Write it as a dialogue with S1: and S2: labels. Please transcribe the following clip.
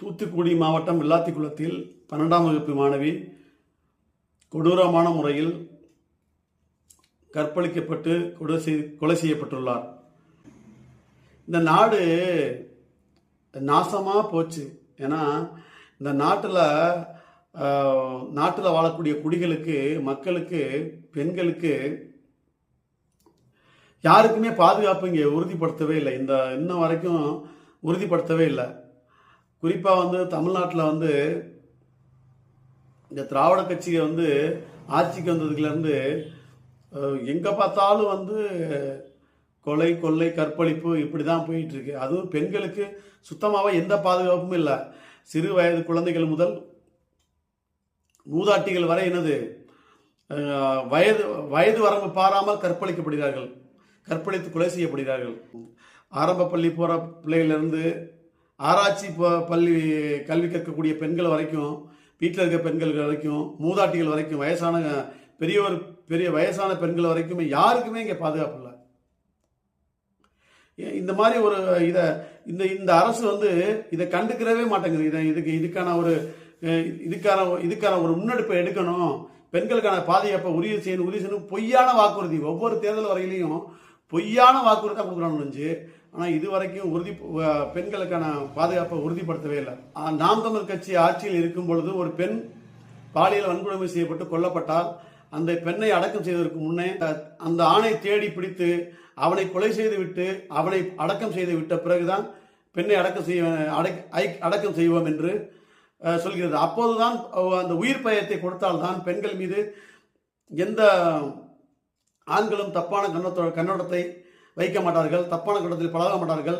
S1: தூத்துக்குடி மாவட்டம் வில்லாத்திக்குளத்தில் 12ஆம் வகுப்பு மாணவி கொடூரமான முறையில் கற்பழிக்கப்பட்டு கொலை செய்யப்பட்டுள்ளார். இந்த நாடு நாசமாக போச்சு. ஏன்னா இந்த நாட்டில் வாழக்கூடிய குடிகளுக்கு, மக்களுக்கு, பெண்களுக்கு யாருக்குமே பாதுகாப்பு இங்கே உறுதிப்படுத்தவே இல்லை. இன்ன வரைக்கும் உறுதிப்படுத்தவே இல்லை. குறிப்பாக தமிழ்நாட்டில் இந்த திராவிட கட்சியை ஆட்சிக்கு வந்ததுலேருந்து எங்கே பார்த்தாலும் கொலை, கொள்ளை, கற்பழிப்பு இப்படி தான் போயிட்டுருக்கு. அதுவும் பெண்களுக்கு சுத்தமாகவே எந்த பாதுகாப்பும் இல்லை. சிறு வயது குழந்தைகள் முதல் மூதாட்டிகள் வரை வயது வரம்பு பாராமல் கற்பழிக்கப்படுகிறார்கள், கற்பழித்து கொலை செய்யப்படுகிறார்கள். ஆரம்ப பள்ளி போகிற பிள்ளைகளிலிருந்து ஆராய்ச்சி பள்ளி கல்வி கற்கக்கூடிய பெண்கள் வரைக்கும், வீட்டில் இருக்க பெண்கள் வரைக்கும், மூதாட்டிகள் வரைக்கும், பெரிய வயசான பெண்கள் வரைக்கும் யாருக்குமே இங்கே பாதுகாப்பு இல்லை. இந்த மாதிரி இந்த அரசு இதை கண்டுக்கிறவே மாட்டேங்குது. இதுக்கான ஒரு முன்னெடுப்பை எடுக்கணும். பெண்களுக்கான பாதுகாப்பை உறுதி செய்யணும். பொய்யான வாக்குறுதி, ஒவ்வொரு தேர்தல் வரையிலையும் பொய்யான வாக்குறுதி தான் கொடுக்குறாங்க. ஆனால் இது வரைக்கும் பெண்களுக்கான பாதுகாப்பை உறுதிப்படுத்தவே இல்லை. நாம் தமிழர் கட்சி ஆட்சியில் இருக்கும் பொழுது ஒரு பெண் பாலியல் வன்கொடுமை செய்யப்பட்டு கொல்லப்பட்டால் அந்த பெண்ணை அடக்கம் செய்வதற்கு முன்னே அந்த ஆணை தேடி பிடித்து அவனை கொலை செய்துவிட்டு அவனை அடக்கம் செய்து விட்ட பிறகுதான் பெண்ணை அடக்கம் செய்வோம் என்று சொல்கிறது. அப்போதுதான் அந்த உயிர் பயத்தை கொடுத்தால்தான் பெண்கள் மீது எந்த ஆண்களும் தப்பான கண்ணோட்டத்தை வைக்க மாட்டார்கள், தப்பான கண்ணோட்டத்தில் பழக மாட்டார்கள்.